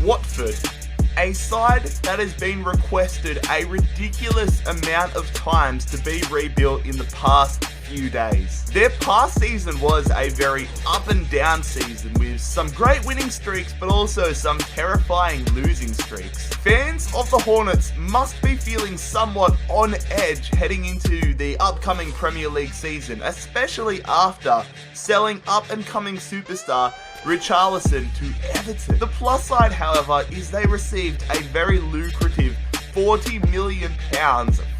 Watford, a side that has been requested a ridiculous amount of times to be rebuilt in the past few days. Their past season was a very up and down season with some great winning streaks but also some terrifying losing streaks. Fans of the Hornets must be feeling somewhat on edge heading into the upcoming Premier League season, especially after selling up and coming superstar Richarlison to Everton. The plus side, however, is they received a very lucrative £40 million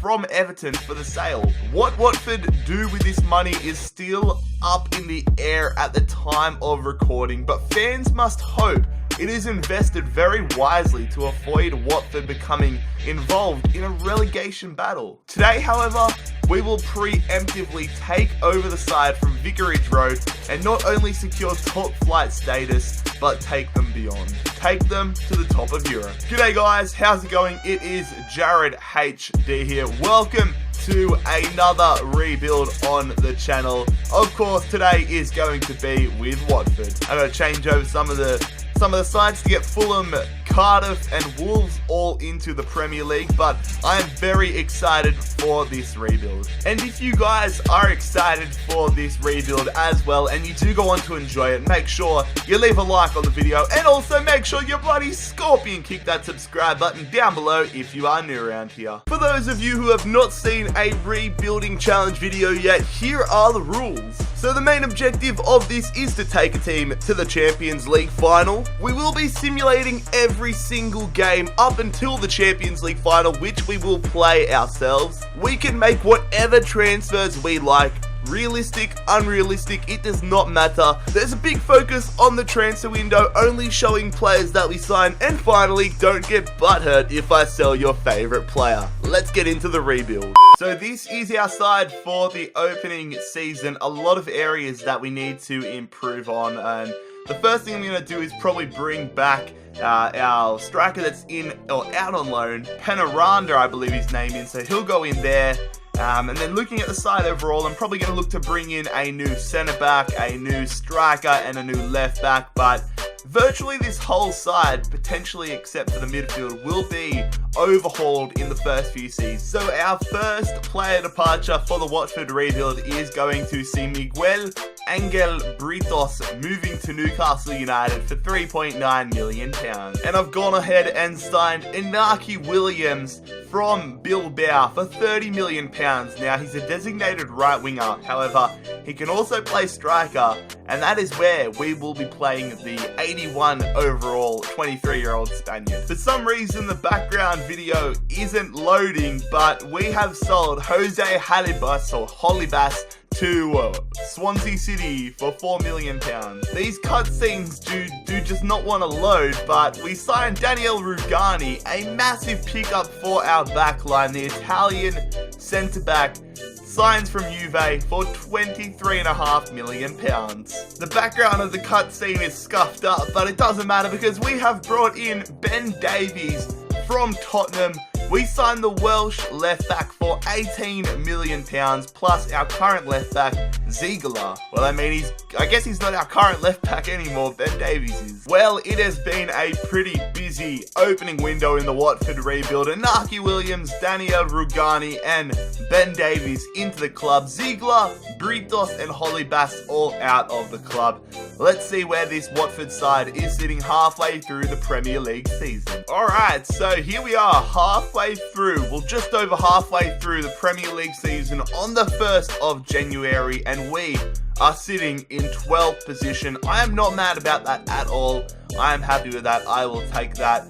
from Everton for the sale. What Watford do with this money is still up in the air at the time of recording, but fans must hope it is invested very wisely to avoid Watford becoming involved in a relegation battle. Today, however, we will preemptively take over the side from Vicarage Road and not only secure top flight status, but take them beyond. Take them to the top of Europe. G'day guys, how's it going? It is JarradHD here. Welcome to another rebuild on the channel. Of course, today is going to be with Watford. I'm going to change over some of the sides to get Fulham, Cardiff and Wolves all into the Premier League, but I am very excited for this rebuild. And if you guys are excited for this rebuild as well and you do go on to enjoy it, make sure you leave a like on the video and also make sure you bloody scorpion kick that subscribe button down below if you are new around here. For those of you who have not seen a rebuilding challenge video yet, here are the rules. So the main objective of this is to take a team to the Champions League final. We will be simulating every single game up until the Champions League final, which we will play ourselves. We can make whatever transfers we like. Realistic, unrealistic, it does not matter. There's a big focus on the transfer window, only showing players that we sign. And finally, don't get butthurt if I sell your favorite player. Let's get into the rebuild. So this is our side for the opening season. A lot of areas that we need to improve on, and the first thing I'm going to do is probably bring back our striker that's in or out on loan, Penaranda I believe his name is, so he'll go in there. And then looking at the side overall, I'm probably going to look to bring in a new centre back, a new striker and a new left back, but virtually this whole side, potentially except for the midfield, will be overhauled in the first few seasons. So our first player departure for the Watford rebuild is going to see Miguel Angel Britos moving to Newcastle United for £3.9 million. And I've gone ahead and signed Inaki Williams from Bilbao for £30 million. Now he's a designated right winger, however he can also play striker, and that is where we will be playing the 81 overall 23-year-old Spaniard. For some reason the background video isn't loading, but we have sold Jose Holibas to Swansea City for £4 million. These cutscenes do just not want to load, but we signed Daniel Rugani, a massive pickup for our backline. The Italian centre-back signs from Juve for £23.5 million. The background of the cutscene is scuffed up, but it doesn't matter because we have brought in Ben Davies from Tottenham. We signed the Welsh left back for £18 million, plus our current left back, Ziegler. Well, I mean, I guess he's not our current left back anymore, Ben Davies is. Well, it has been a pretty busy opening window in the Watford rebuild. Inaki Williams, Daniel Rugani, and Ben Davies into the club. Ziegler, Britos, and Holibas all out of the club. Let's see where this Watford side is sitting halfway through the Premier League season. Alright, so here we are, halfway through, well just over halfway through the Premier League season on the 1st of January, and we are sitting in 12th position. I am not mad about that at all. I am happy with that. I will take that.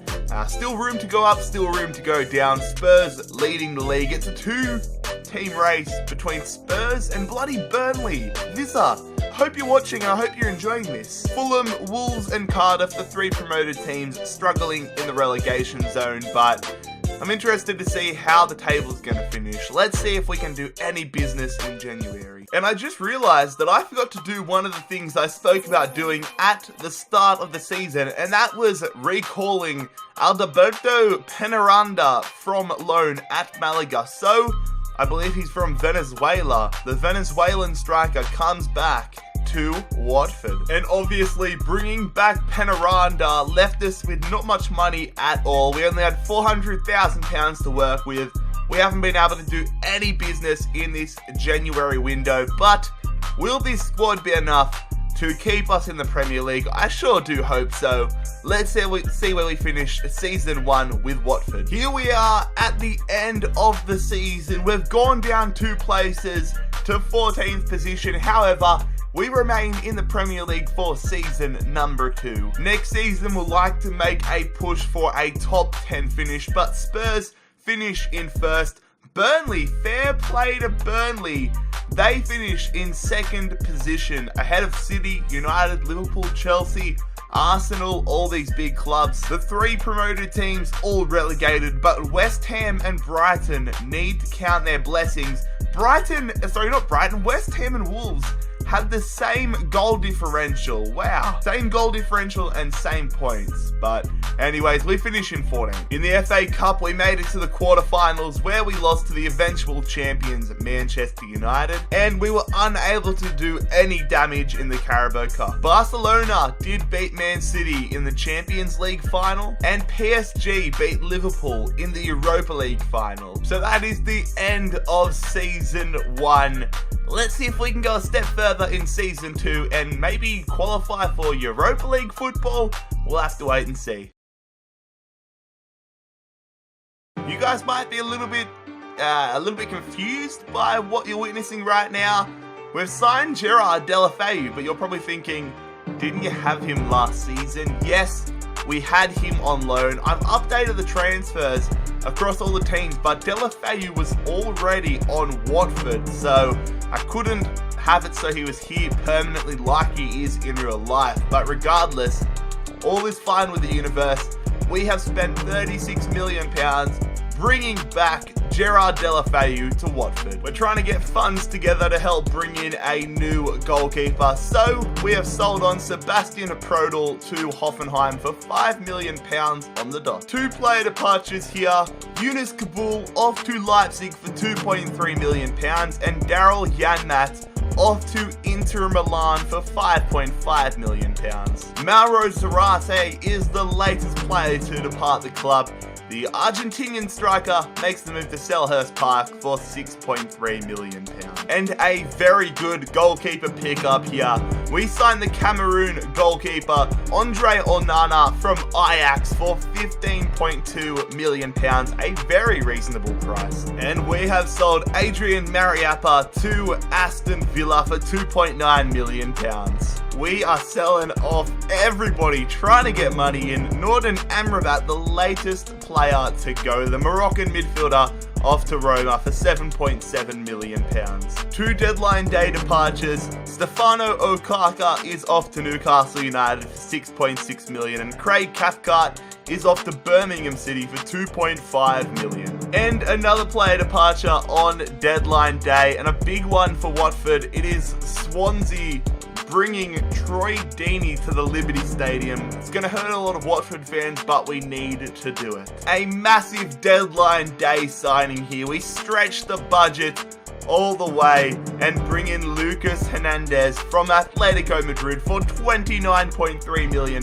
Still room to go up, still room to go down. Spurs leading the league. It's a two-team race between Spurs and bloody Burnley. Visa, hope you're watching and I hope you're enjoying this. Fulham, Wolves and Cardiff, the three promoted teams, struggling in the relegation zone, but I'm interested to see how the table's going to finish. Let's see if we can do any business in January. And I just realized that I forgot to do one of the things I spoke about doing at the start of the season, and that was recalling Alberto Penaranda from loan at Malaga. So, I believe he's from Venezuela. The Venezuelan striker comes back to Watford. And obviously bringing back Penaranda left us with not much money at all. We only had £400,000 to work with. We haven't been able to do any business in this January window, but will this squad be enough to keep us in the Premier League? I sure do hope so. Let's see where we finish season 1 with Watford. Here we are at the end of the season. We've gone down 2 places to 14th position. However, we remain in the Premier League for season number 2. Next season, we'll like to make a push for a top 10 finish, but Spurs finish in first. Burnley, fair play to Burnley. They finish in 2nd position ahead of City, United, Liverpool, Chelsea, Arsenal, all these big clubs. The 3 promoted teams all relegated, but West Ham and Brighton need to count their blessings. West Ham and Wolves had the same goal differential. Wow. Same goal differential and same points. But anyways, we finish in 14. In the FA Cup, we made it to the quarterfinals where we lost to the eventual champions, Manchester United. And we were unable to do any damage in the Carabao Cup. Barcelona did beat Man City in the Champions League final. And PSG beat Liverpool in the Europa League final. So that is the end of season 1. Let's see if we can go a step further in season 2 and maybe qualify for Europa League football. We'll have to wait and see. You guys might be a little bit confused by what you're witnessing right now. We've signed JarradHD, but you're probably thinking, didn't you have him last season? Yes, we had him on loan. I've updated the transfers across all the teams, but Delafeu was already on Watford, so I couldn't have it so he was here permanently like he is in real life. But regardless, all is fine with the universe. We have spent £36 million bringing back JarradHD to Watford. We're trying to get funds together to help bring in a new goalkeeper. So we have sold on Sebastian Prodl to Hoffenheim for £5 million on the dot. 2 player departures here. Yunus Kabul off to Leipzig for £2.3 million and Daryl Janmat off to Inter Milan for £5.5 million. Mauro Zarate is the latest player to depart the club. The Argentinian striker makes the move to Selhurst Park for £6.3 million. And a very good goalkeeper pickup here. We signed the Cameroon goalkeeper Andre Onana from Ajax for £15.2 million, a very reasonable price. And we have sold Adrian Mariappa to Aston Villa for £2.9 million. We are selling off everybody trying to get money in. Norden Amrabat, the latest player to go. The Moroccan midfielder off to Roma for £7.7 million. 2 deadline day departures. Stefano Okaka is off to Newcastle United for £6.6 million. And Craig Cathcart is off to Birmingham City for £2.5 million. And another player departure on deadline day, and a big one for Watford. It is Swansea bringing Troy Deeney to the Liberty Stadium. It's going to hurt a lot of Watford fans, but we need to do it. A massive deadline day signing here. We stretch the budget all the way and bring in Lucas Hernandez from Atletico Madrid for £29.3 million,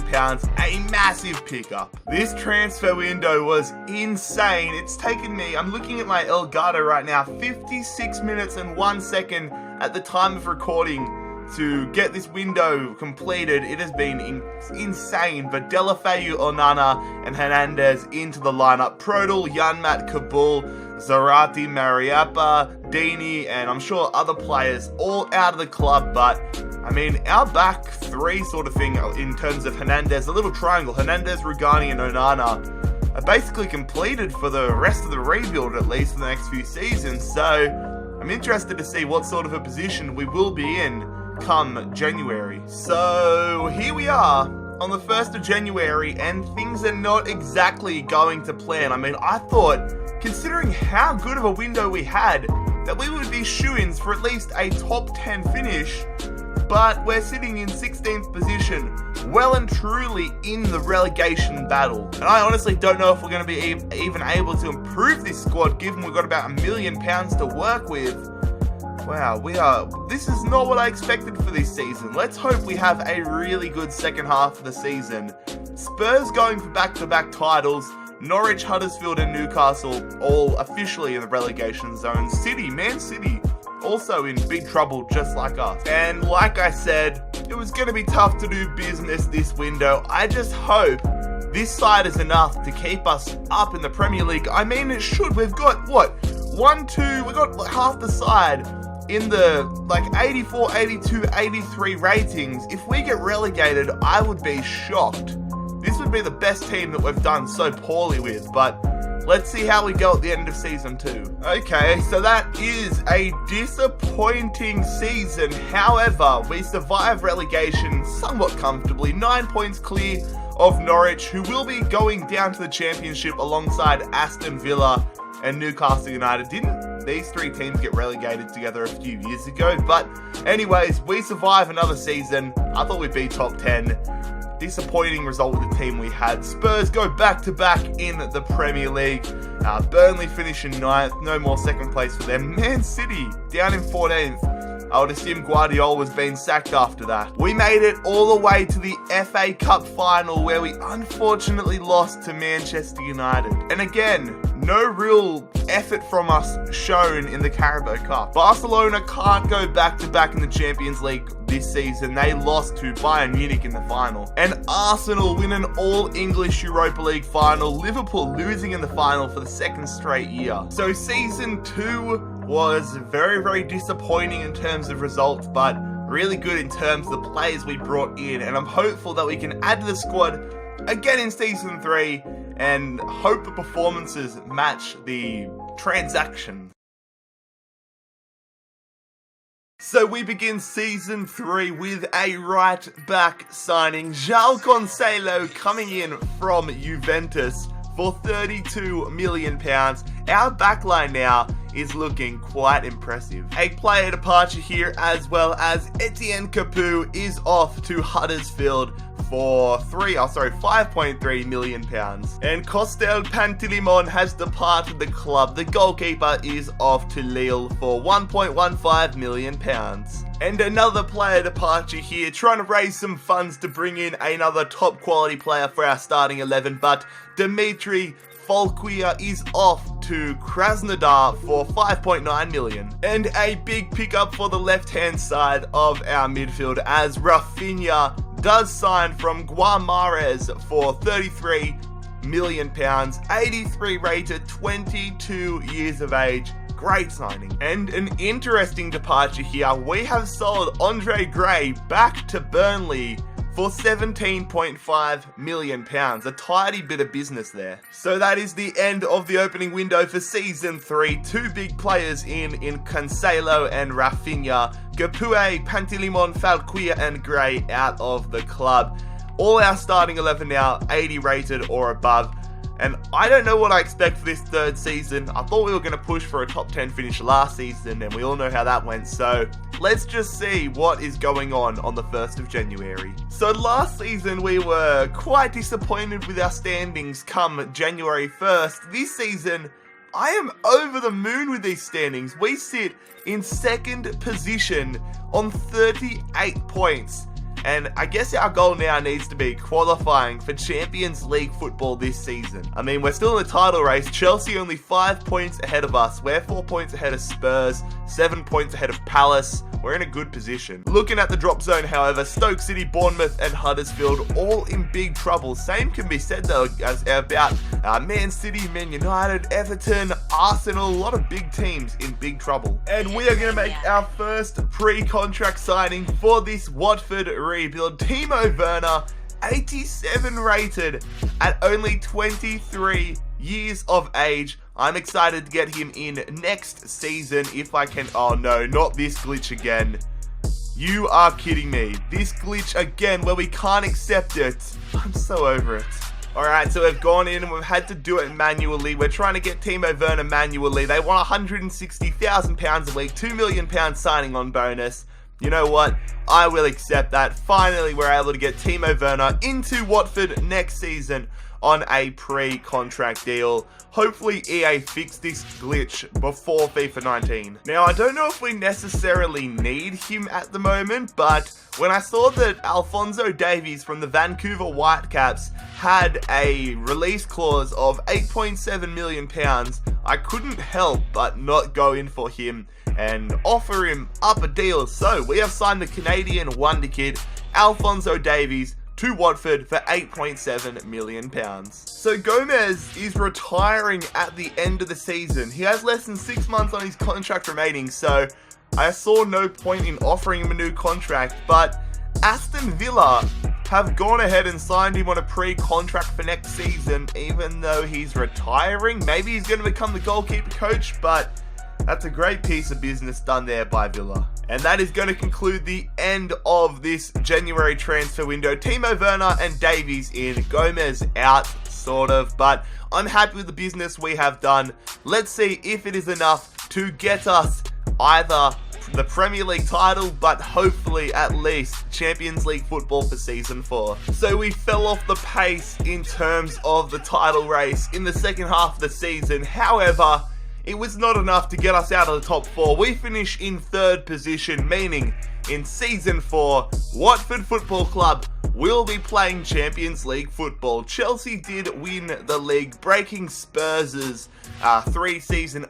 a massive pickup. This transfer window was insane. It's taken me, I'm looking at my Elgato right now, 56 minutes and 1 second at the time of recording to get this window completed. It has been insane, but Delafeu, Onana and Hernandez into the lineup. Prodl, Janmat, Kabul, Zarate, Mariappa, Deeney, and I'm sure other players all out of the club. But I mean, our back 3 sort of thing in terms of Hernandez, a little triangle, Hernandez, Rugani and Onana are basically completed for the rest of the rebuild, at least for the next few seasons. So I'm interested to see what sort of a position we will be in come January. So here we are on the 1st of January and things are not exactly going to plan. I mean, I thought, considering how good of a window we had, that we would be shoo-ins for at least a top 10 finish, but we're sitting in 16th position, well and truly in the relegation battle. And I honestly don't know if we're going to be even able to improve this squad, given we've got about £1 million to work with. Wow, this is not what I expected for this season. Let's hope we have a really good second half of the season. Spurs going for back-to-back titles. Norwich, Huddersfield and Newcastle all officially in the relegation zone. Man City, also in big trouble just like us. And like I said, it was going to be tough to do business this window. I just hope this side is enough to keep us up in the Premier League. I mean, it should. We've got, what, we've got half the side in the, 84, 82, 83 ratings. If we get relegated, I would be shocked. This would be the best team that we've done so poorly with, but let's see how we go at the end of Season 2. Okay, so that is a disappointing season. However, we survived relegation somewhat comfortably. 9 points clear of Norwich, who will be going down to the Championship alongside Aston Villa and Newcastle United. Didn't these three teams get relegated together a few years ago? But anyways, we survive another season. I thought we'd be top 10. Disappointing result with the team we had. Spurs go back-to-back in the Premier League. Burnley finish in 9th. No more second place for them. Man City down in 14th. I would assume Guardiola was being sacked after that. We made it all the way to the FA Cup final, where we unfortunately lost to Manchester United. And again, no real effort from us shown in the Carabao Cup. Barcelona can't go back-to-back in the Champions League this season. They lost to Bayern Munich in the final. And Arsenal win an all-English Europa League final. Liverpool losing in the final for the second straight year. So Season 2 was very, very disappointing in terms of results, but really good in terms of the players we brought in. And I'm hopeful that we can add to the squad again in Season 3 and hope the performances match the transactions. So we begin Season 3 with a right-back signing. João Cancelo coming in from Juventus for £32 million. Our backline now is looking quite impressive. A player departure here, as well as Etienne Capoue is off to Huddersfield for £5.3 million. And Costel Pantilimon has departed the club. The goalkeeper is off to Lille for £1.15 million. And another player departure here, trying to raise some funds to bring in another top quality player for our starting 11, but Dimitri Folquia is off to Krasnodar for $5.9 million. And a big pickup for the left-hand side of our midfield, as Rafinha does sign from Guimarães for £33 million, 83 rated, 22 years of age. Great signing. And an interesting departure here. We have sold Andre Gray back to Burnley for £17.5 million. A tidy bit of business there. So that is the end of the opening window for Season 3. Two big players in Cancelo and Rafinha. Capoue, Pantilimon, Falquia and Gray out of the club. All our starting 11 now 80 rated or above. And I don't know what I expect for this third season. I thought we were going to push for a top 10 finish last season, and we all know how that went. So let's just see what is going on the 1st of January. So last season we were quite disappointed with our standings come January 1st. This season, I am over the moon with these standings. We sit in second position on 38 points. And I guess our goal now needs to be qualifying for Champions League football this season. I mean, we're still in the title race. Chelsea only 5 points ahead of us. We're 4 points ahead of Spurs, 7 points ahead of Palace. We're in a good position. Looking at the drop zone, however, Stoke City, Bournemouth and Huddersfield all in big trouble. Same can be said though as about Man City, Man United, Everton, Arsenal, a lot of big teams in big trouble. And we are going to make our first pre-contract signing for this Watford rebuild. Timo Werner, 87 rated at only 23 years of age. I'm excited to get him in next season if I can. Oh no, not this glitch again. You are kidding me. This glitch again where we can't accept it. I'm so over it. Alright, so we've gone in and we've had to do it manually. We're trying to get Timo Werner manually. They want £160,000 a week, £2 million signing on bonus. You know what? I will accept that. Finally, we're able to get Timo Werner into Watford next season on a pre-contract deal. Hopefully EA fixed this glitch before FIFA 19. Now, I don't know if we necessarily need him at the moment, but when I saw that Alphonso Davies from the Vancouver Whitecaps had a release clause of £8.7 million, I couldn't help but not go in for him and offer him up a deal. So we have signed the Canadian wonder kid, Alphonso Davies, to Watford for £8.7 million. So Gomez is retiring at the end of the season. He has less than 6 months on his contract remaining, so I saw no point in offering him a new contract, but Aston Villa have gone ahead and signed him on a pre-contract for next season, even though he's retiring. Maybe he's going to become the goalkeeper coach, but that's a great piece of business done there by Villa. And that is going to conclude the end of this January transfer window. Timo Werner and Davies in, Gomez out, sort of, but I'm happy with the business we have done. Let's see if it is enough to get us either the Premier League title, but hopefully at least Champions League football for Season 4. So we fell off the pace in terms of the title race in the second half of the season. However, it was not enough to get us out of the top 4. We finish in 3rd position, meaning in Season 4, Watford Football Club will be playing Champions League football. Chelsea did win the league, breaking Spurs' 2-season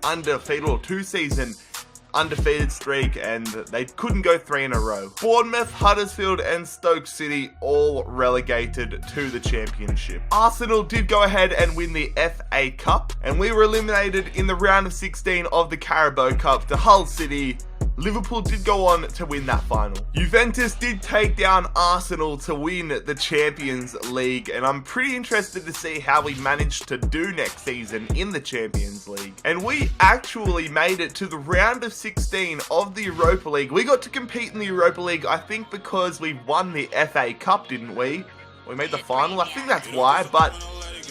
undefeated streak, and they couldn't go 3 in a row. Bournemouth, Huddersfield and Stoke City all relegated to the championship. Arsenal did go ahead and win the FA Cup, and we were eliminated in the round of 16 of the Carabao Cup to Hull City. Liverpool did go on to win that final. Juventus did take down Arsenal to win the Champions League, and I'm pretty interested to see how we managed to do next season in the Champions League. And we actually made it to the round of 16 of the Europa League. We got to compete in the Europa League, I think because we won the FA Cup, didn't we? We made the final, I think that's why, but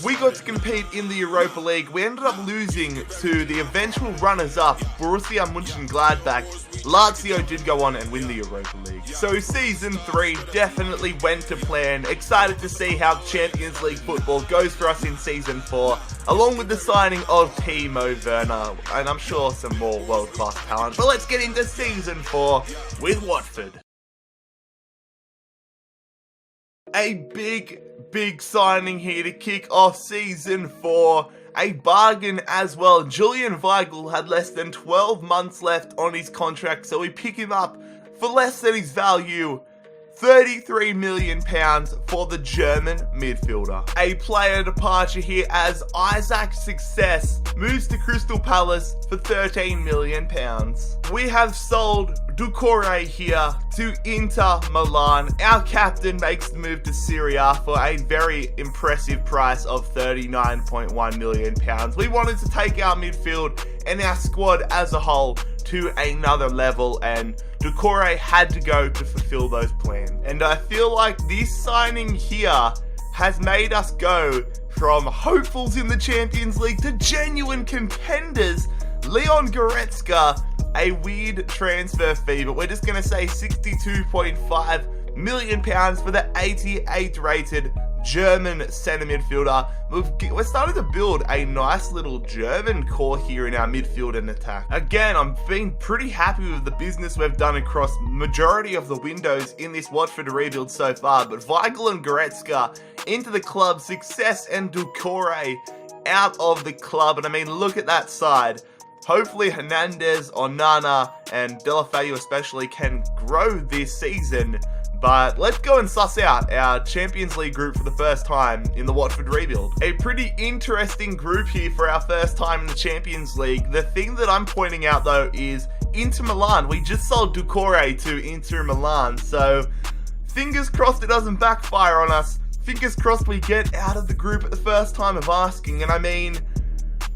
we got to compete in the Europa League. We ended up losing to the eventual runners-up, Borussia Mönchengladbach. Lazio did go on and win the Europa League. So Season 3 definitely went to plan. Excited to see how Champions League football goes for us in Season 4, along with the signing of Timo Werner, and I'm sure some more world-class talent. But let's get into Season 4 with Watford. A big signing here to kick off Season 4. A bargain as well. Julian Weigl had less than 12 months left on his contract, so we pick him up for less than his value. £33 million for the German midfielder. A player departure here as Isaac Success moves to Crystal Palace for £13 million. We have sold Doucouré here to Inter Milan. Our captain makes the move to Serie A for a very impressive price of £39.1 million. We wanted to take our midfield and our squad as a whole to another level, and Doucouré had to go to fulfill those plans. And I feel like this signing here has made us go from hopefuls in the Champions League to genuine contenders. Leon Goretzka, a weird transfer fee, but we're just going to say £62.5 million for the 88 rated German centre midfielder. We're starting to build a nice little German core here in our midfield and attack. Again, I'm being pretty happy with the business we've done across majority of the windows in this Watford rebuild so far, but Weigl and Goretzka into the club, Success and Doucouré out of the club, and I mean, look at that side. Hopefully Hernandez, Onana, and Deulofeu especially can grow this season. But let's go and suss out our Champions League group for the first time in the Watford rebuild. A pretty interesting group here for our first time in the Champions League. The thing that I'm pointing out though is Inter Milan. We just sold Doucouré to Inter Milan, so fingers crossed it doesn't backfire on us. Fingers crossed we get out of the group at the first time of asking. And I mean,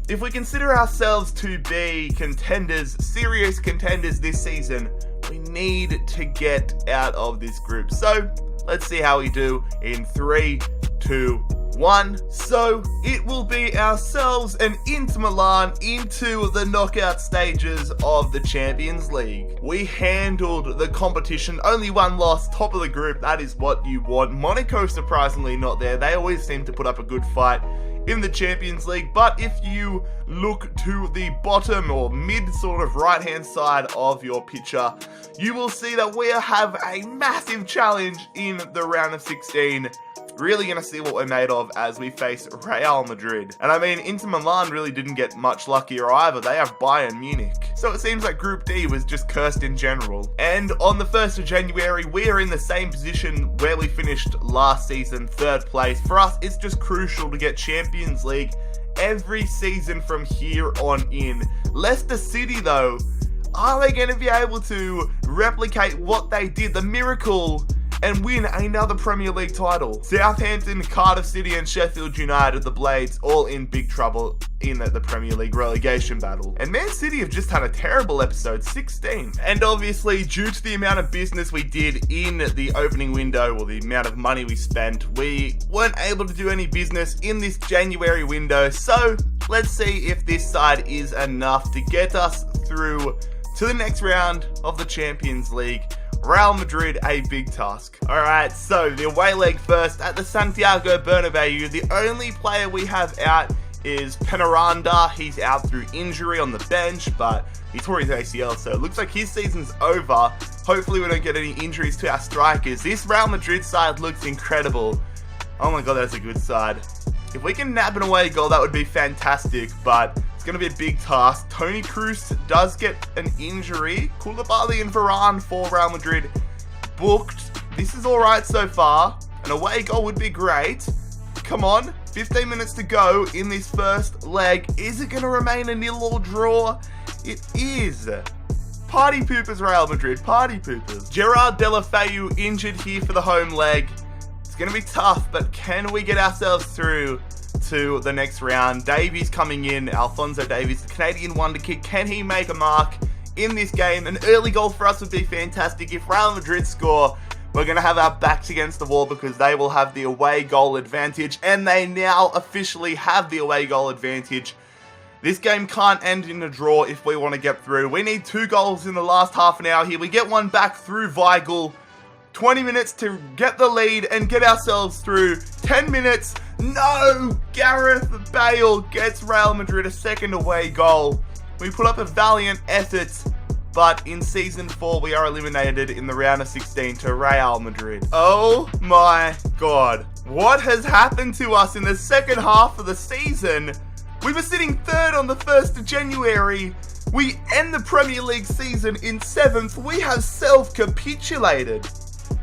if we consider ourselves to be contenders, serious contenders this season, we need to get out of this group. So let's see how we do in 3, 2, 1. So it will be ourselves and Inter Milan into the knockout stages of the Champions League. We handled the competition, only one loss, top of the group, that is what you want. Monaco surprisingly not there, they always seem to put up a good fight in the Champions League, but if you look to the bottom or mid sort of right hand side of your picture, you will see that we have a massive challenge in the round of 16. Really going to see what we're made of as we face Real Madrid. And I mean, Inter Milan really didn't get much luckier either. They have Bayern Munich. So it seems like Group D was just cursed in general. And on the 1st of January, we are in the same position where we finished last season, 3rd place. For us, it's just crucial to get Champions League every season from here on in. Leicester City, though, are they going to be able to replicate what they did, the miracle, and win another Premier League title? Southampton, Cardiff City and Sheffield United, the Blades, all in big trouble in the Premier League relegation battle. And Man City have just had a terrible episode, 16. And obviously, due to the amount of business we did in the opening window, or the amount of money we spent, we weren't able to do any business in this January window. So let's see if this side is enough to get us through to the next round of the Champions League. Real Madrid, a big task. Alright, so the away leg first at the Santiago Bernabeu. The only player we have out is Penaranda. He's out through injury on the bench, but he tore his ACL, so it looks like his season's over. Hopefully we don't get any injuries to our strikers. This Real Madrid side looks incredible. Oh my god, that's a good side. If we can nab an away goal, that would be fantastic, but it's going to be a big task. Toni Kroos does get an injury. Koulibaly and Varane for Real Madrid booked. This is alright so far. An away goal would be great. Come on, 15 minutes to go in this first leg. Is it going to remain a nil or draw? It is. Party poopers, Real Madrid, party poopers. Gerard Deulofeu injured here for the home leg. It's going to be tough, but can we get ourselves through to the next round? Davies coming in, Alphonso Davies, the Canadian wonder kid. Can he make a mark in this game? An early goal for us would be fantastic. If Real Madrid score, we're going to have our backs against the wall because they will have the away goal advantage, and they now officially have the away goal advantage. This game can't end in a draw if we want to get through. We need 2 goals in the last half an hour here. We get one back through Weigl. 20 minutes to get the lead and get ourselves through. 10 minutes. No! Gareth Bale gets Real Madrid a second away goal. We put up a valiant effort, but in Season 4 we are eliminated in the round of 16 to Real Madrid. Oh my god. What has happened to us in the second half of the season? We were sitting 3rd on the 1st of January. We end the Premier League season in 7th. We have self-capitulated.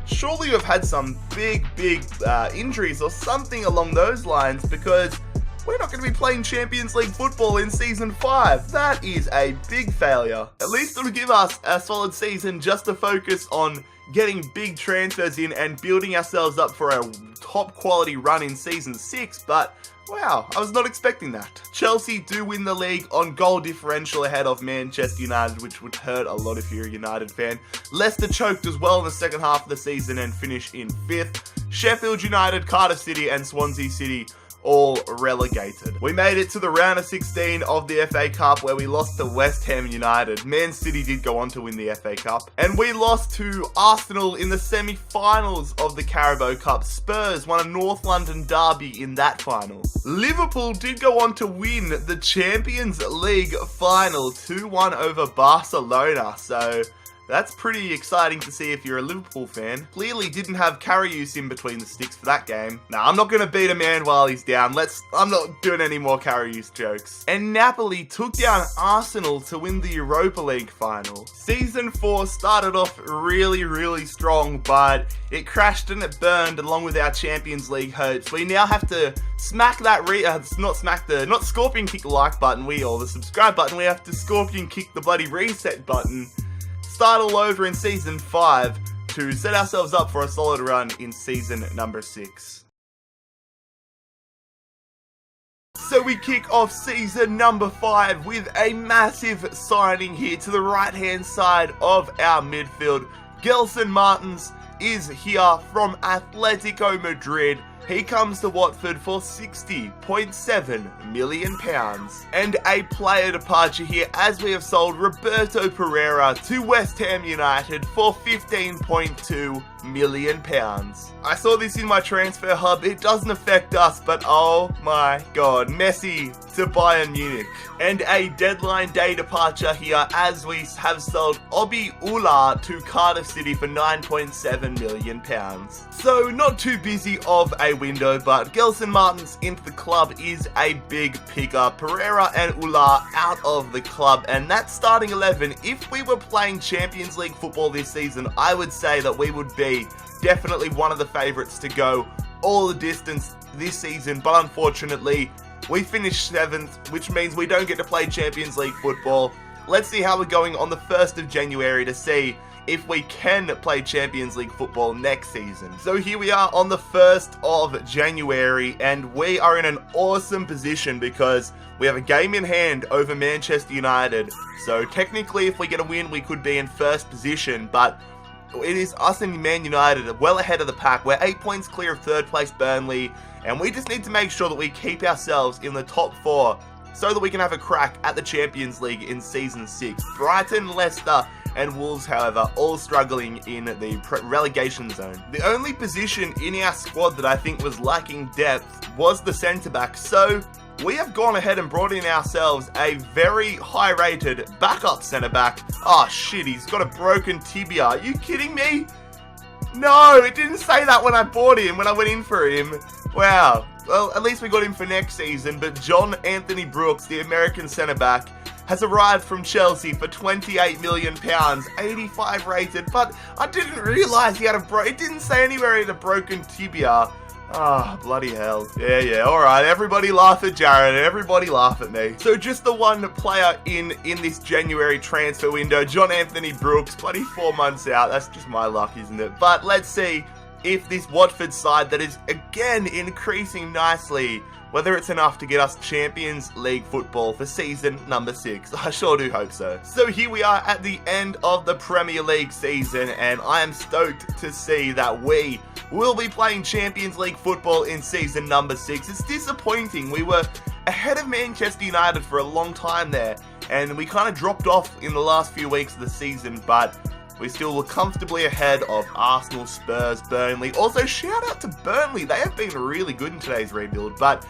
Surely we've had some big injuries or something along those lines, because we're not going to be playing Champions League football in Season 5. That is a big failure. At least it'll give us a solid season just to focus on getting big transfers in and building ourselves up for a top quality run in Season 6, but wow, I was not expecting that. Chelsea do win the league on goal differential ahead of Manchester United, which would hurt a lot if you're a United fan. Leicester choked as well in the second half of the season and finished in 5th. Sheffield United, Cardiff City and Swansea City all relegated. We made it to the round of 16 of the FA Cup, where we lost to West Ham United. Man City did go on to win the FA Cup. And we lost to Arsenal in the semi-finals of the Carabao Cup. Spurs won a North London derby in that final. Liverpool did go on to win the Champions League final, 2-1 over Barcelona. So that's pretty exciting to see if you're a Liverpool fan. Clearly didn't have Karius in between the sticks for that game. Nah, I'm not going to beat a man while he's down. I'm not doing any more Karius jokes. And Napoli took down Arsenal to win the Europa League final. Season 4 started off really strong, but it crashed and it burned along with our Champions League hopes. We now have to smack that not scorpion kick the like button, or the subscribe button. We have to scorpion kick the bloody reset button. Start all over in Season 5 to set ourselves up for a solid run in Season number 6. So we kick off Season number 5 with a massive signing here to the right hand side of our midfield. Gelson Martins is here from Atletico Madrid. He comes to Watford for £60.7 million. And a player departure here, as we have sold Roberto Pereira to West Ham United for £15.2 million. I saw this in my transfer hub. It doesn't affect us, but oh my god, Messi to Bayern Munich. And a deadline day departure here, as we have sold Obi Ula to Cardiff City for £9.7 million. So not too busy of a window, but Gelson Martins into the club is a big pickup. Pereira and Ula out of the club, and that starting 11, if we were playing Champions League football this season, I would say that we would be definitely one of the favourites to go all the distance this season, but unfortunately we finished 7th, which means we don't get to play Champions League football. Let's see how we're going on the 1st of January to see if we can play Champions League football next season. So here we are on the 1st of January, and we are in an awesome position because we have a game in hand over Manchester United. So technically, if we get a win, we could be in 1st position, but it is us and Man United well ahead of the pack. We're 8 points clear of 3rd place Burnley, and we just need to make sure that we keep ourselves in the top 4 so that we can have a crack at the Champions League in Season 6. Brighton, Leicester and Wolves, however, all struggling in the relegation zone. The only position in our squad that I think was lacking depth was the centre-back, so we have gone ahead and brought in ourselves a very high-rated backup centre-back. Oh shit, he's got a broken tibia. Are you kidding me? No, it didn't say that when I bought him, when I went in for him. Wow. Well, at least we got him for next season, but John Anthony Brooks, the American centre-back, has arrived from Chelsea for £28 million, 85 rated, but I didn't realise he had it didn't say anywhere he had a broken tibia. Ah, oh, bloody hell. Yeah, alright, everybody laugh at Jared, everybody laugh at me. So just the one player in this January transfer window, John Anthony Brooks, bloody 4 months out, that's just my luck, isn't it? But let's see if this Watford side that is again increasing nicely, whether it's enough to get us Champions League football for season number 6. I sure do hope so. So here we are at the end of the Premier League season, and I am stoked to see that we will be playing Champions League football in season number 6. It's disappointing. We were ahead of Manchester United for a long time there, and we kind of dropped off in the last few weeks of the season, but we still were comfortably ahead of Arsenal, Spurs, Burnley. Also, shout out to Burnley. They have been really good in today's rebuild, but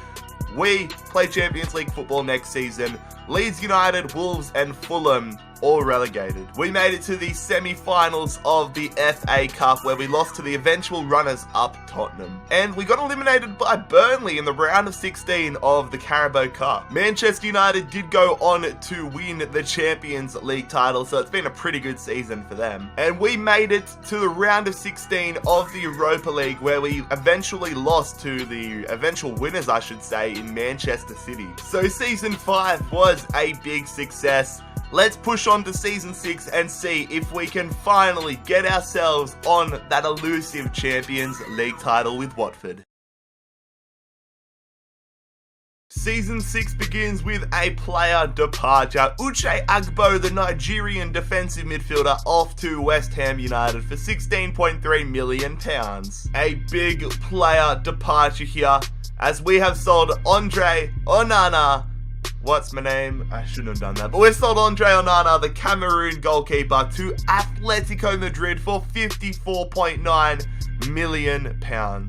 we play Champions League football next season. Leeds United, Wolves and Fulham all relegated. We made it to the semi-finals of the FA Cup, where we lost to the eventual runners-up Tottenham. And we got eliminated by Burnley in the round of 16 of the Carabao Cup. Manchester United did go on to win the Champions League title, so it's been a pretty good season for them. And we made it to the round of 16 of the Europa League, where we eventually lost to the eventual winners, I should say, in Manchester City. So Season 5 was a big success. Let's push on to Season 6 and see if we can finally get ourselves on that elusive Champions League title with Watford. Season 6 begins with a player departure. Uche Agbo, the Nigerian defensive midfielder, off to West Ham United for £16.3 million. A big player departure here, as we have sold Andre Onana. What's my name? I shouldn't have done that. But we've sold Andre Onana, the Cameroon goalkeeper, to Atletico Madrid for £54.9 million.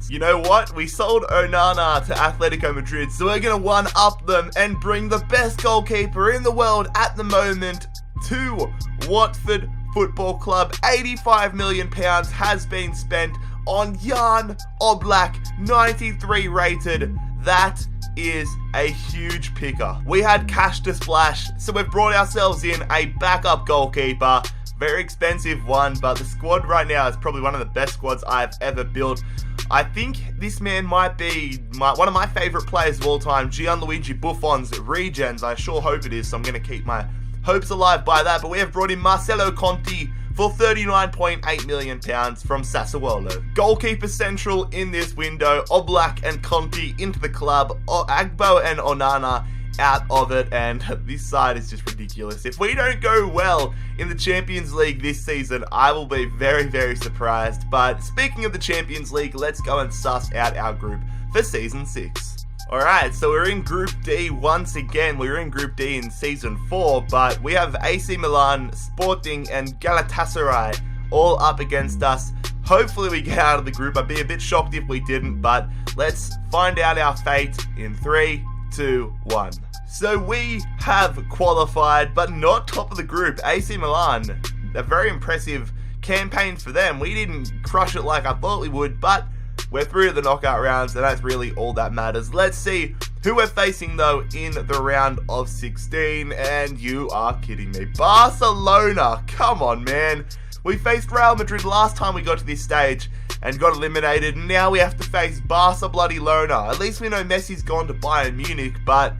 You know what? We sold Onana to Atletico Madrid, so we're going to one-up them and bring the best goalkeeper in the world at the moment to Watford Football Club. £85 million has been spent on Jan Oblak, 93 rated. That is a huge picker. We had cash to splash, so we've brought ourselves in a backup goalkeeper. Very expensive one, but the squad right now is probably one of the best squads I've ever built. I think this man might be one of my favourite players of all time, Gianluigi Buffon's regens. I sure hope it is, so I'm going to keep my hopes alive by that. But we have brought in Marcelo Conti for £39.8 million from Sassuolo. Goalkeeper central in this window, Oblak and Conti into the club, Agbo and Onana out of it, and this side is just ridiculous. If we don't go well in the Champions League this season, I will be very, very surprised. But speaking of the Champions League, let's go and suss out our group for Season 6. Alright, so we're in Group D once again. We were in Group D in Season 4, but we have AC Milan, Sporting, and Galatasaray all up against us. Hopefully we get out of the group. I'd be a bit shocked if we didn't, but let's find out our fate in 3, 2, 1. So we have qualified, but not top of the group. AC Milan, a very impressive campaign for them. We didn't crush it like I thought we would, but we're through to the knockout rounds, and that's really all that matters. Let's see who we're facing, though, in the round of 16. And you are kidding me. Barcelona. Come on, man. We faced Real Madrid last time we got to this stage and got eliminated. Now we have to face Barcelona. At least we know Messi's gone to Bayern Munich, but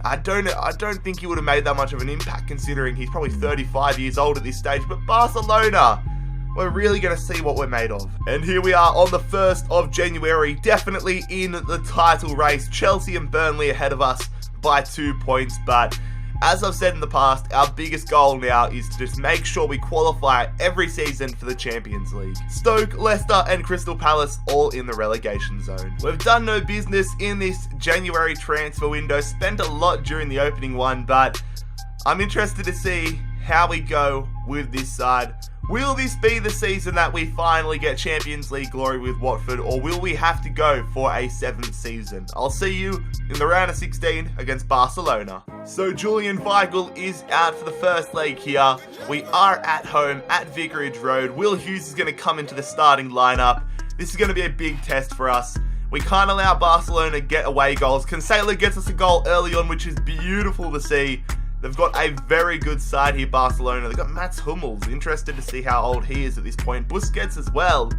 I don't think he would have made that much of an impact considering he's probably 35 years old at this stage. But Barcelona, we're really going to see what we're made of. And here we are on the 1st of January, definitely in the title race. Chelsea and Burnley ahead of us by 2 points. But as I've said in the past, our biggest goal now is to just make sure we qualify every season for the Champions League. Stoke, Leicester and Crystal Palace all in the relegation zone. We've done no business in this January transfer window, spent a lot during the opening one, but I'm interested to see how we go with this side. Will this be the season that we finally get Champions League glory with Watford, or will we have to go for a 7th season? I'll see you in the round of 16 against Barcelona. So Julian Weigl is out for the first leg here. We are at home at Vicarage Road. Will Hughes is going to come into the starting lineup. This is going to be a big test for us. We can't allow Barcelona to get away goals. Cancelo gets us a goal early on, which is beautiful to see. They've got a very good side here, Barcelona. They've got Mats Hummels. Interested to see how old he is at this point. Busquets as well.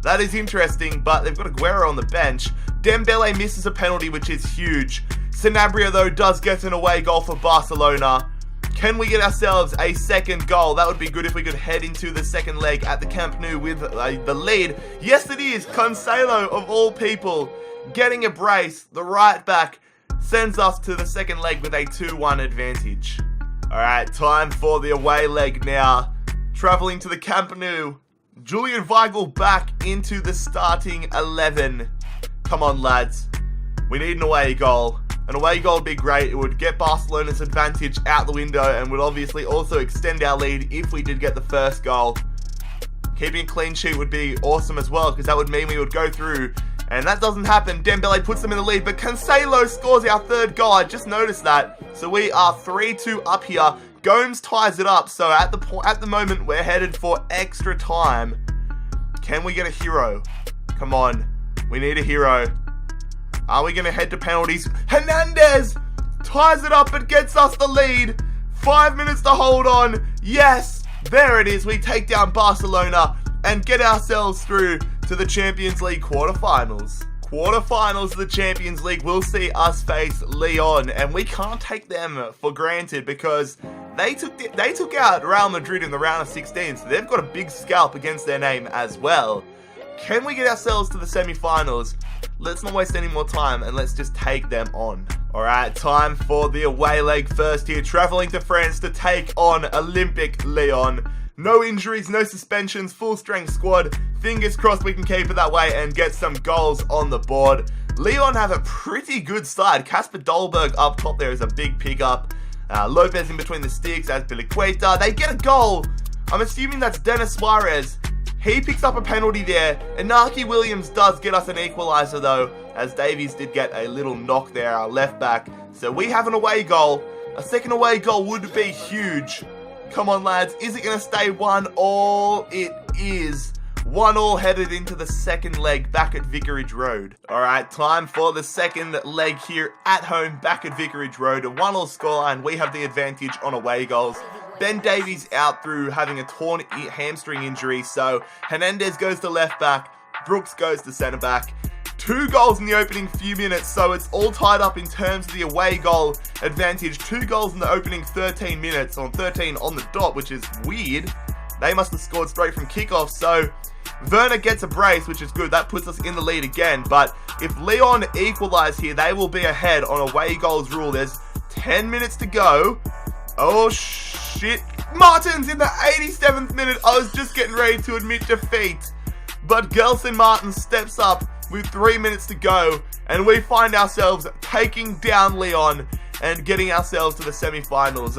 That is interesting, but they've got Aguero on the bench. Dembele misses a penalty, which is huge. Sanabria, though, does get an away goal for Barcelona. Can we get ourselves a second goal? That would be good if we could head into the second leg at the Camp Nou with the lead. Yes, it is. Cancelo, of all people, getting a brace. The right back sends us to the second leg with a 2-1 advantage. Alright, time for the away leg now. Travelling to the Camp Nou. Julian Weigl back into the starting 11. Come on, lads. We need an away goal. An away goal would be great. It would get Barcelona's advantage out the window and would obviously also extend our lead if we did get the first goal. Keeping a clean sheet would be awesome as well, because that would mean we would go through. And that doesn't happen. Dembele puts them in the lead, but Cancelo scores our third goal. I just noticed that. So we are 3-2 up here. Gomes ties it up. So at the moment, we're headed for extra time. Can we get a hero? Come on. We need a hero. Are we going to head to penalties? Hernandez ties it up and gets us the lead. 5 minutes to hold on. Yes, there it is. We take down Barcelona and get ourselves through to the Champions League quarterfinals. Quarterfinals of the Champions League will see us face Lyon, and we can't take them for granted because they took out Real Madrid in the round of 16, so they've got a big scalp against their name as well. Can we get ourselves to the semi-finals? Let's not waste any more time and let's just take them on. Alright, time for the away leg first here, travelling to France to take on Olympic Lyon. No injuries, no suspensions, full strength squad. Fingers crossed we can keep it that way and get some goals on the board. Lyon have a pretty good side. Kasper Dolberg up top there is a big pickup. Lopez in between the sticks as Piliqueta. They get a goal. I'm assuming that's Dennis Suarez. He picks up a penalty there. Inaki Williams does get us an equaliser though, as Davies did get a little knock there, our left back. So we have an away goal. A second away goal would be huge. Come on, lads. Is it going to stay 1-1? It is. 1-1 headed into the second leg back at Vicarage Road. Alright, time for the second leg here at home back at Vicarage Road. A 1-1 scoreline. We have the advantage on away goals. Ben Davies out through having a torn hamstring injury, so Hernandez goes to left back. Brooks goes to centre back. 2 goals in the opening few minutes, so it's all tied up in terms of the away goal advantage. 2 goals in the opening 13 minutes, on 13 on the dot, which is weird. They must have scored straight from kickoff, so Werner gets a brace, which is good. That puts us in the lead again, but if Lyon equalise here, they will be ahead on away goals rule. There's 10 minutes to go. Oh, shit. Martin's in the 87th minute. I was just getting ready to admit defeat. But Gelson Martin steps up with 3 minutes to go. And we find ourselves taking down Lyon and getting ourselves to the semi-finals.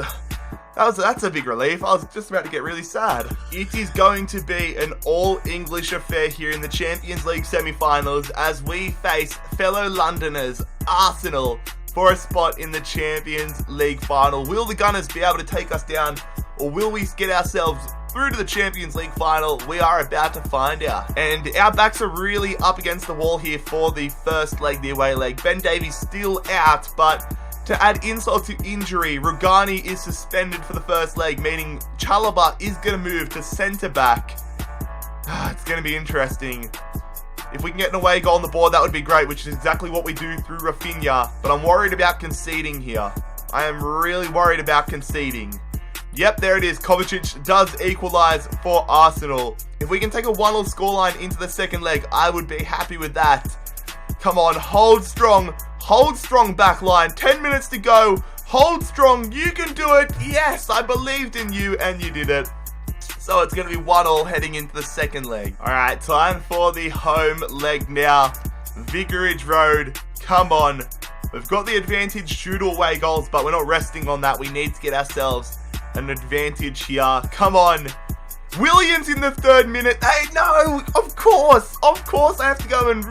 That's a big relief. I was just about to get really sad. It is going to be an all-English affair here in the Champions League semi-finals as we face fellow Londoners, Arsenal, for a spot in the Champions League final. Will the Gunners be able to take us down, or will we get ourselves through to the Champions League final? We are about to find out. And our backs are really up against the wall here for the first leg, the away leg. Ben Davies still out, but to add insult to injury, Rugani is suspended for the first leg, meaning Chalobah is going to move to centre-back. It's going to be interesting. If we can get an away goal on the board, that would be great, which is exactly what we do through Rafinha. But I'm worried about conceding here. I am really worried about conceding. Yep, there it is. Kovacic does equalise for Arsenal. If we can take a 1-0 scoreline into the second leg, I would be happy with that. Come on, hold strong. Hold strong, back line. 10 minutes to go. Hold strong. You can do it. Yes, I believed in you, and you did it. So it's going to be 1-1 heading into the second leg. All right, time for the home leg now. Vicarage Road. Come on. We've got the advantage shoot away goals, but we're not resting on that. We need to get ourselves an advantage here. Come on. Williams in the 3rd minute. Hey, no, of course I have to go and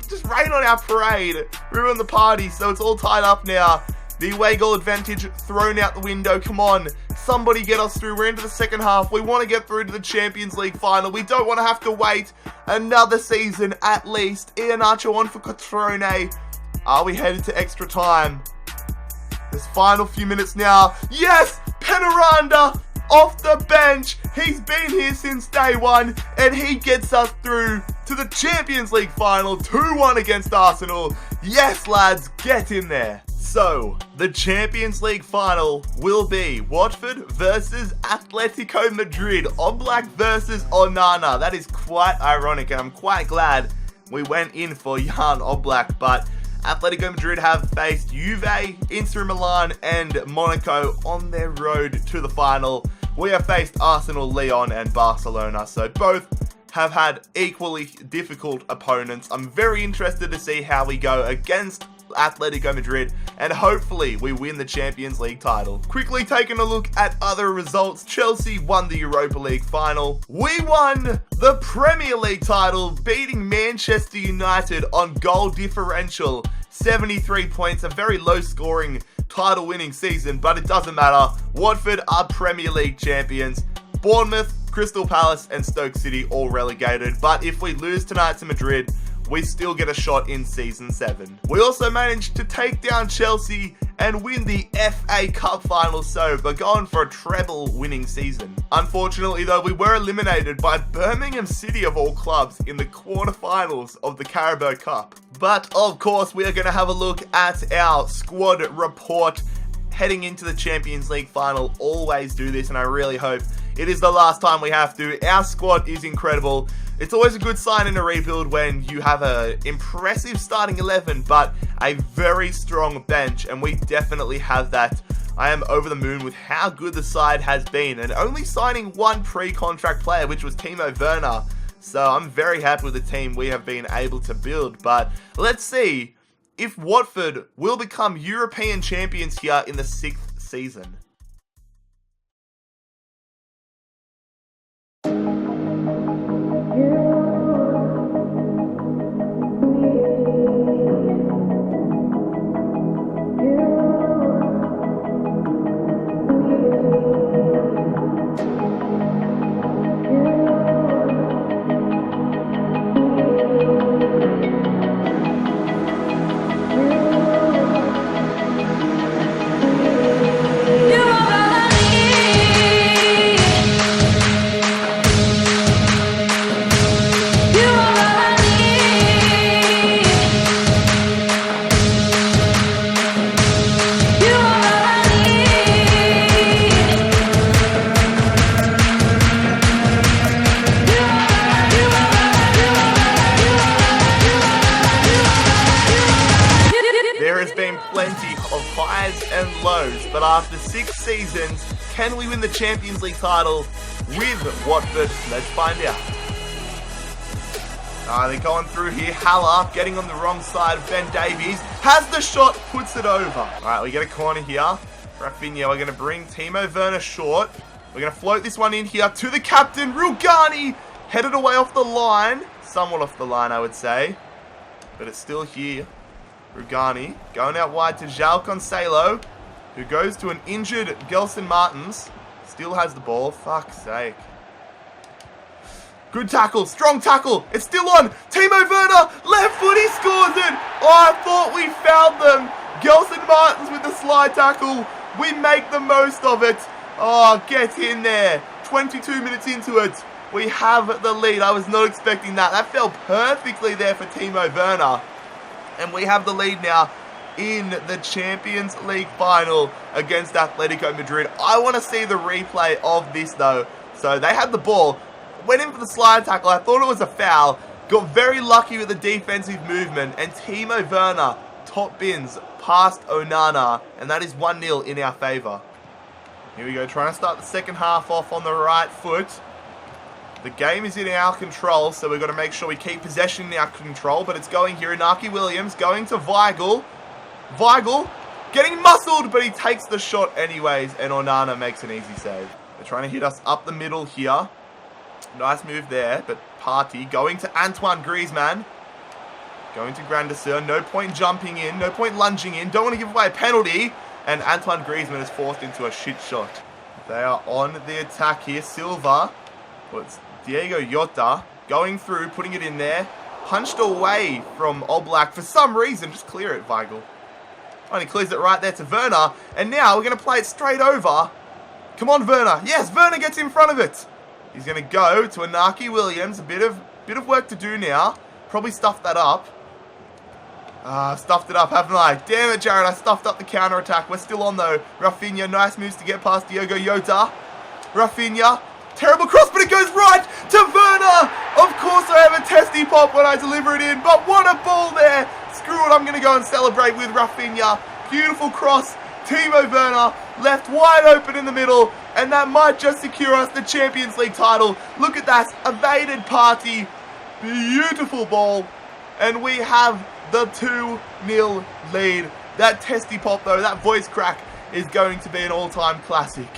just rain on our parade, ruin the party. So it's all tied up now. The away goal advantage thrown out the window. Come on, somebody get us through. We're into the second half. We want to get through to the Champions League final. We don't want to have to wait another season at least. Iheanacho on for Cotrone. Are we headed to extra time? This final few minutes now. Yes, Penaranda off the bench. He's been here since day one, and he gets us through to the Champions League final. 2-1 against Arsenal. Yes, lads, get in there. So, the Champions League final will be Watford versus Atletico Madrid. Oblak versus Onana. That is quite ironic, and I'm quite glad we went in for Jan Oblak, but Atletico Madrid have faced Juve, Inter Milan, and Monaco on their road to the final. We have faced Arsenal, Lyon, and Barcelona, so both have had equally difficult opponents. I'm very interested to see how we go against Atletico Madrid, and hopefully we win the Champions League title. Quickly taking a look at other results. Chelsea won the Europa League final. We won the Premier League title, beating Manchester United on goal differential. 73 points, a very low scoring title winning season, but it doesn't matter. Watford are Premier League champions. Bournemouth, Crystal Palace, and Stoke City all relegated, but if we lose tonight to Madrid, we still get a shot in Season 7. We also managed to take down Chelsea and win the FA Cup final, so we're going for a treble winning season. Unfortunately though, we were eliminated by Birmingham City of all clubs in the quarterfinals of the Carabao Cup. But of course, we are going to have a look at our squad report heading into the Champions League final. Always do this, and I really hope it is the last time we have to. Our squad is incredible. It's always a good sign in a rebuild when you have an impressive starting 11, but a very strong bench, and we definitely have that. I am over the moon with how good the side has been, and only signing one pre-contract player, which was Timo Werner. So I'm very happy with the team we have been able to build, but let's see if Watford will become European champions here in the 6th season. You of highs and lows, but after 6 seasons, can we win the Champions League title with Watford? Let's find out. They're going through here. Haller getting on the wrong side of Ben Davies. Has the shot, puts it over. Alright, we get a corner here. Rafinha, we're going to bring Timo Werner short. We're going to float this one in here to the captain, Rugani. Headed away off the line. Somewhat off the line, I would say. But it's still here. Rugani going out wide to João Cancelo, who goes to an injured Gelson Martins. Still has the ball. Fuck's sake. Good tackle. Strong tackle. It's still on. Timo Werner. Left foot. He scores it. Oh, I thought we found them. Gelson Martins with the slide tackle. We make the most of it. Oh, get in there. 22 minutes into it. We have the lead. I was not expecting that. That fell perfectly there for Timo Werner. And we have the lead now in the Champions League final against Atletico Madrid. I want to see the replay of this though. So they had the ball. Went in for the slide tackle. I thought it was a foul. Got very lucky with the defensive movement. And Timo Werner top bins past Onana. And that is 1-0 in our favour. Here we go. Trying to start the second half off on the right foot. The game is in our control, so we've got to make sure we keep possession in our control. But it's going here. Inaki Williams going to Weigl. Weigl getting muscled, but he takes the shot anyways. And Onana makes an easy save. They're trying to hit us up the middle here. Nice move there, but Partey going to Antoine Griezmann. Going to Grandiseur. No point jumping in. No point lunging in. Don't want to give away a penalty. And Antoine Griezmann is forced into a shit shot. They are on the attack here. Silva. Well, it's Diego Jota going through, putting it in there. Punched away from Oblak for some reason. Just clear it, Weigl. Oh, and he clears it right there to Werner. And now we're going to play it straight over. Come on, Werner. Yes, Werner gets in front of it. He's going to go to Inaki Williams. A bit of work to do now. Probably stuffed that up. Stuffed it up, haven't I? Damn it, Jared. I stuffed up the counter-attack. We're still on, though. Rafinha, nice moves to get past Diego Jota. Rafinha. Terrible cross, but it goes right to Werner. Of course I have a testy pop when I deliver it in, but what a ball there. Screw it, I'm going to go and celebrate with Rafinha. Beautiful cross. Timo Werner left wide open in the middle, and that might just secure us the Champions League title. Look at that. Evaded Partey. Beautiful ball. And we have the 2-0 lead. That testy pop, though, that voice crack is going to be an all-time classic.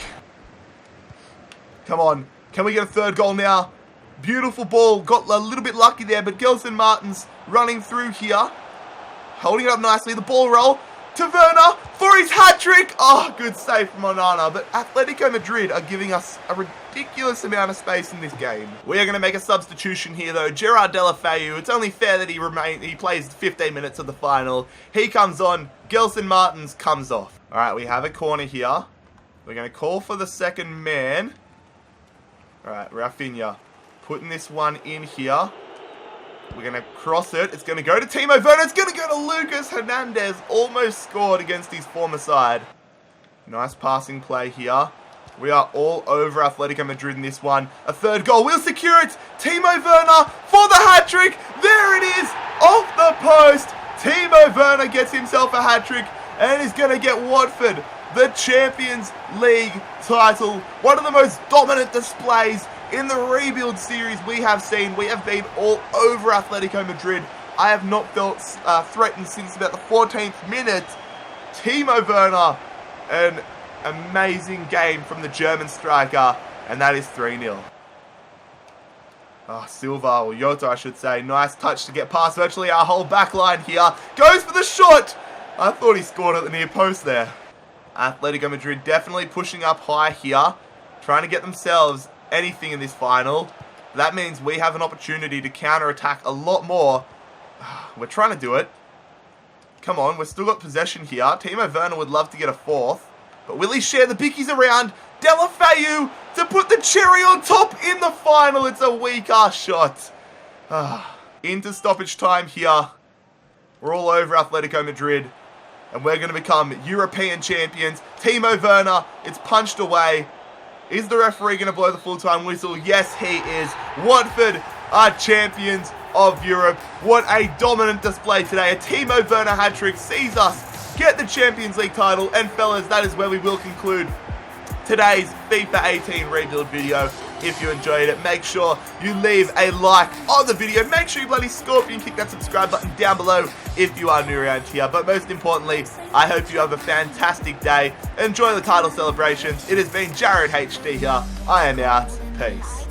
Come on. Can we get a third goal now? Beautiful ball. Got a little bit lucky there, but Gelson Martins running through here. Holding it up nicely. The ball roll to Werner for his hat-trick. Oh, good save from Onana. But Atletico Madrid are giving us a ridiculous amount of space in this game. We are going to make a substitution here, though. Gerard Deulofeu. It's only fair that he plays 15 minutes of the final. He comes on. Gelson Martins comes off. All right, we have a corner here. We're going to call for the second man. Alright, Rafinha putting this one in here. We're going to cross it. It's going to go to Timo Werner. It's going to go to Lucas Hernandez. Almost scored against his former side. Nice passing play here. We are all over Atletico Madrid in this one. A third goal. We'll secure it. Timo Werner for the hat-trick. There it is. Off the post. Timo Werner gets himself a hat-trick and is going to get Watford the Champions League title. One of the most dominant displays in the rebuild series we have seen. We have been all over Atletico Madrid. I have not felt threatened since about the 14th minute. Timo Werner, an amazing game from the German striker, and that is 3-0. Silva, or Jota I should say. Nice touch to get past virtually our whole back line here. Goes for the shot. I thought he scored at the near post there. Atletico Madrid definitely pushing up high here. Trying to get themselves anything in this final. That means we have an opportunity to counter-attack a lot more. We're trying to do it. Come on, we've still got possession here. Timo Werner would love to get a fourth. But will he share the bickies around? Deulofeu to put the cherry on top in the final. It's a weak-ass shot. Into stoppage time here. We're all over Atletico Madrid. And we're going to become European champions. Timo Werner, it's punched away. Is the referee going to blow the full-time whistle? Yes, he is. Watford are champions of Europe. What a dominant display today. A Timo Werner hat-trick sees us get the Champions League title. And fellas, that is where we will conclude today's FIFA 18 rebuild video. If you enjoyed it, make sure you leave a like on the video. Make sure you bloody scorpion kick that subscribe button down below if you are new around here. But most importantly, I hope you have a fantastic day. Enjoy the title celebrations. It has been JarradHD here. I am out. Peace.